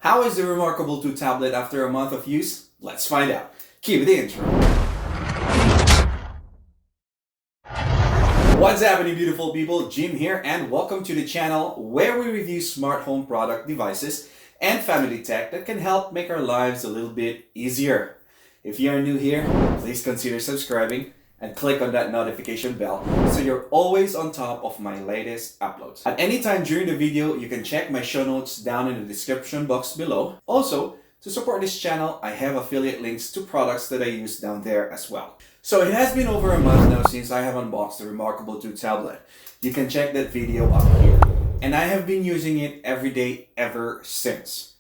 How is the Remarkable 2 tablet after a month of use? Let's find out. Cue the intro. What's happening, beautiful people? Jim here, and welcome to the channel where we review smart home product devices and family tech that can help make our lives a little bit easier. If you are new here, please consider subscribing and click on that notification bell so you're always on top of my latest uploads. At any time during the video, you can check my show notes down in the description box below. Also, to support this channel, I have affiliate links to products that I use down there as well. So it has been over a month now since I have unboxed the Remarkable 2 tablet. You can check that video up here. And I have been using it every day ever since.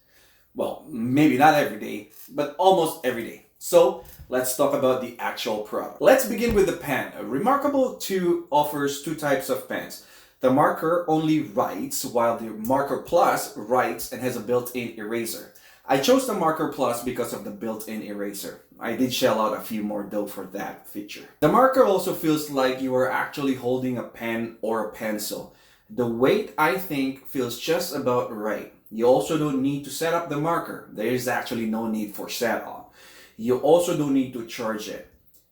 Well, maybe not every day, but almost every day. So let's talk about the actual product. Let's begin with the pen. Remarkable 2 offers two types of pens. The marker only writes, while the marker plus writes and has a built-in eraser. I chose the marker plus because of the built-in eraser. I did shell out a few more dough for that feature. The marker also feels like you are actually holding a pen or a pencil. The weight, I think, feels just about right. You also don't need to set up the marker. There is actually no need for setup. You also don't need to charge it.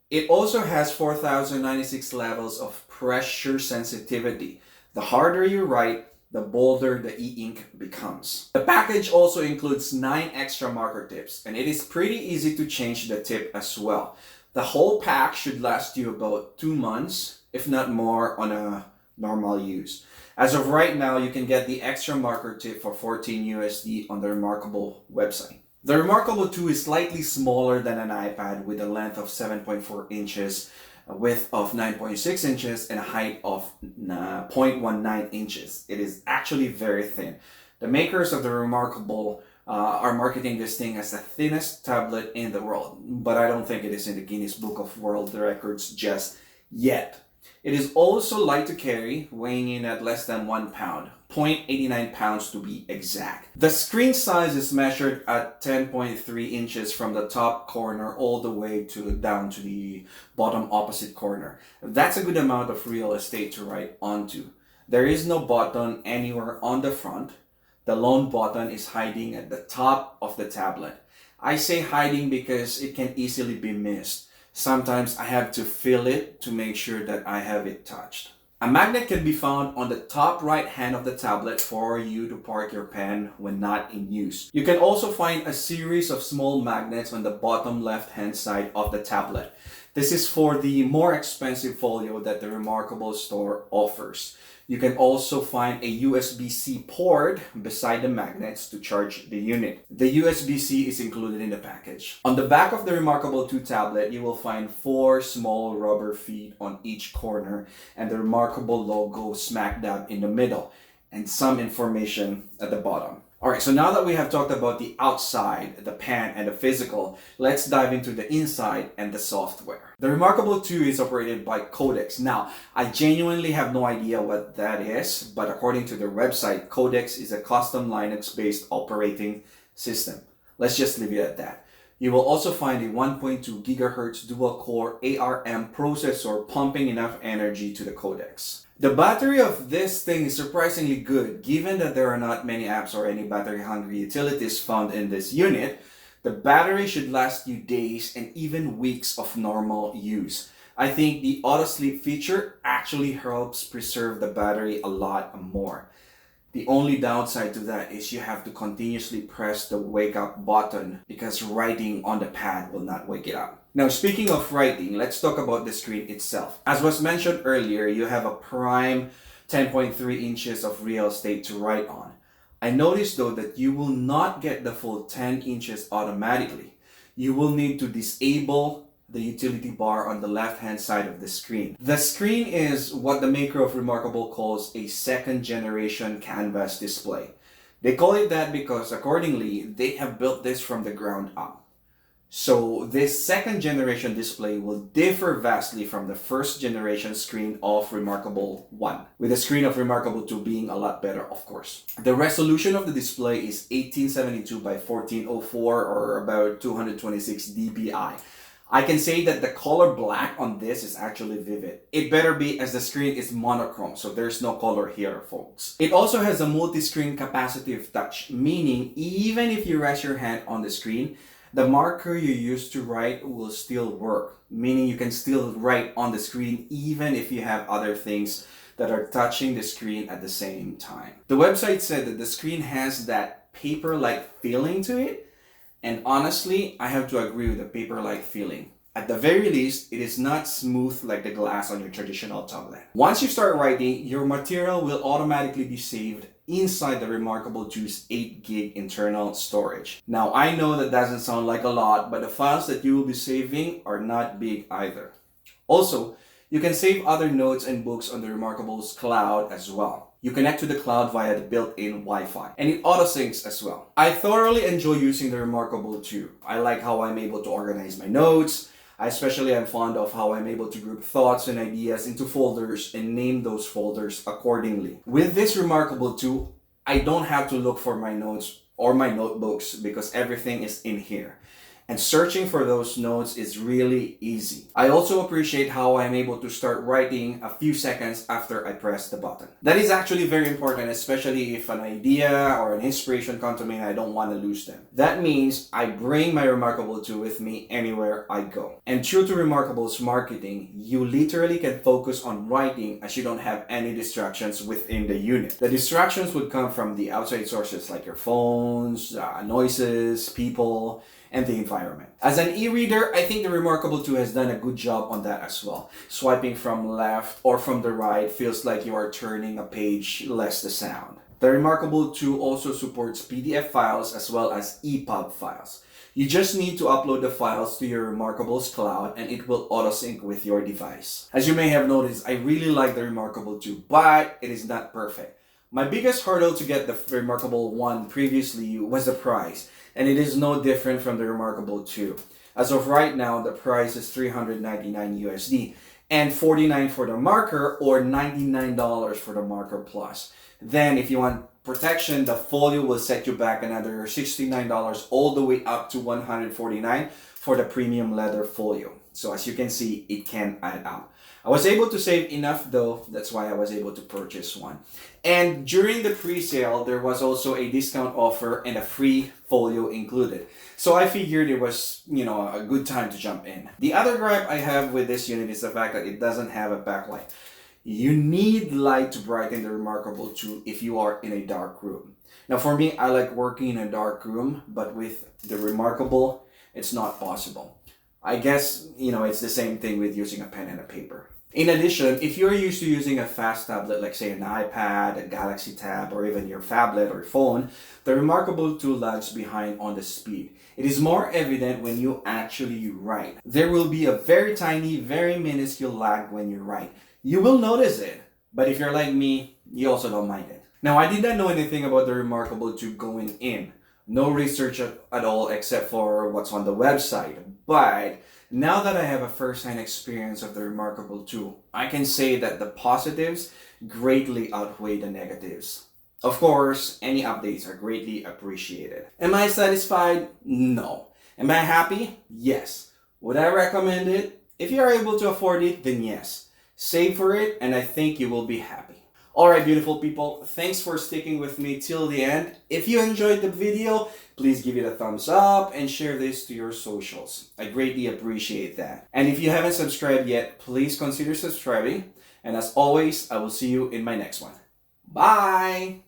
It also has 4096 levels of pressure sensitivity. The harder you write, the bolder the e-ink becomes. The package also includes 9 extra marker tips, and it is pretty easy to change the tip as well. The whole pack should last you about 2 months, if not more, on a normal use. As of right now, you can get the extra marker tip for 14 USD on the Remarkable website. The Remarkable 2 is slightly smaller than an iPad with a length of 7.4 inches, a width of 9.6 inches, and a height of 0.19 inches. It is actually very thin. The makers of the Remarkable are marketing this thing as the thinnest tablet in the world, but I don't think it is in the Guinness Book of World Records just yet. It is also light to carry, weighing in at less than 1 pound, 0.89 pounds to be exact. The screen size is measured at 10.3 inches from the top corner all the way down to the bottom opposite corner. That's a good amount of real estate to write onto. There is no button anywhere on the front. The lone button is hiding at the top of the tablet. I say hiding because it can easily be missed. Sometimes I have to feel it to make sure that I have it touched. A magnet can be found on the top right hand of the tablet for you to park your pen when not in use. You can also find a series of small magnets on the bottom left hand side of the tablet. This is for the more expensive folio that the Remarkable store offers. You can also find a USB-C port beside the magnets to charge the unit. The USB-C is included in the package. On the back of the Remarkable 2 tablet, you will find 4 small rubber feet on each corner and the Remarkable logo smack dab in the middle, and some information at the bottom. Alright, so now that we have talked about the outside, the pen, and the physical, let's dive into the inside and the software. The Remarkable 2 is operated by Codex. Now, I genuinely have no idea what that is, but according to their website, Codex is a custom Linux-based operating system. Let's just leave it at that. You will also find a 1.2 GHz dual-core ARM processor pumping enough energy to the Codex. The battery of this thing is surprisingly good, given that there are not many apps or any battery-hungry utilities found in this unit. The battery should last you days and even weeks of normal use. I think the auto sleep feature actually helps preserve the battery a lot more. The only downside to that is you have to continuously press the wake up button because writing on the pad will not wake it up. Now, speaking of writing, let's talk about the screen itself. As was mentioned earlier, you have a prime 10.3 inches of real estate to write on. I noticed though that you will not get the full 10 inches automatically. You will need to disable the utility bar on the left hand side of the screen. The screen is what the maker of Remarkable calls a second generation canvas display. They call it that because accordingly, they have built this from the ground up. So this second generation display will differ vastly from the first generation screen of Remarkable 1, with the screen of Remarkable 2 being a lot better, of course. The resolution of the display is 1872 by 1404 or about 226 dpi. I can say that the color black on this is actually vivid. It better be, as the screen is monochrome, so there's no color here, folks. It also has a multi-screen capacitive touch, meaning even if you rest your hand on the screen, the marker you use to write will still work, meaning you can still write on the screen even if you have other things that are touching the screen at the same time. The website said that the screen has that paper-like feeling to it, and honestly, I have to agree with the paper-like feeling. At the very least, it is not smooth like the glass on your traditional tablet. Once you start writing, your material will automatically be saved inside the Remarkable 2's 8 gig internal storage. Now, I know that doesn't sound like a lot, but the files that you will be saving are not big either. Also, you can save other notes and books on the Remarkable's cloud as well. You connect to the cloud via the built-in Wi-Fi, and it auto-syncs as well. I thoroughly enjoy using the Remarkable 2. I like how I'm able to organize my notes. I especially am fond of how I'm able to group thoughts and ideas into folders and name those folders accordingly. With this Remarkable 2, I don't have to look for my notes or my notebooks because everything is in here. And searching for those notes is really easy. I also appreciate how I'm able to start writing a few seconds after I press the button. That is actually very important, especially if an idea or an inspiration comes to me and I don't want to lose them. That means I bring my Remarkable 2 with me anywhere I go. And true to Remarkable's marketing, you literally can focus on writing as you don't have any distractions within the unit. The distractions would come from the outside sources like your phones, noises, people, and the environment. As an e-reader, I think the Remarkable 2 has done a good job on that as well. Swiping from left or from the right feels like you are turning a page, less the sound. The Remarkable 2 also supports PDF files as well as EPUB files. You just need to upload the files to your Remarkable's cloud and it will auto-sync with your device. As you may have noticed, I really like the Remarkable 2, but it is not perfect. My biggest hurdle to get the Remarkable 1 previously was the price, and it is no different from the Remarkable 2. As of right now, the price is $399 USD and $49 for the marker or $99 for the marker plus. Then if you want protection, the folio will set you back another $69 all the way up to $149 for the premium leather folio. So as you can see, it can add up. I was able to save enough though, that's why I was able to purchase one. And during the pre-sale, there was also a discount offer and a free folio included. So I figured it was, a good time to jump in. The other gripe I have with this unit is the fact that it doesn't have a backlight. You need light to brighten the Remarkable 2 if you are in a dark room. Now for me, I like working in a dark room, but with the Remarkable, it's not possible. I guess, it's the same thing with using a pen and a paper. In addition, if you're used to using a fast tablet like say an iPad, a Galaxy Tab, or even your phablet or phone, the Remarkable 2 lags behind on the speed. It is more evident when you actually write. There will be a very tiny, very minuscule lag when you write. You will notice it, but if you're like me, you also don't mind it. Now, I did not know anything about the Remarkable 2 going in. No research at all except for what's on the website. But now that I have a first-hand experience of the Remarkable 2, I can say that the positives greatly outweigh the negatives. Of course, any updates are greatly appreciated. Am I satisfied? No. Am I happy? Yes. Would I recommend it? If you are able to afford it, then yes. Save for it and I think you will be happy. Alright, beautiful people, thanks for sticking with me till the end. If you enjoyed the video, please give it a thumbs up and share this to your socials. I greatly appreciate that. And if you haven't subscribed yet, please consider subscribing. And as always, I will see you in my next one. Bye!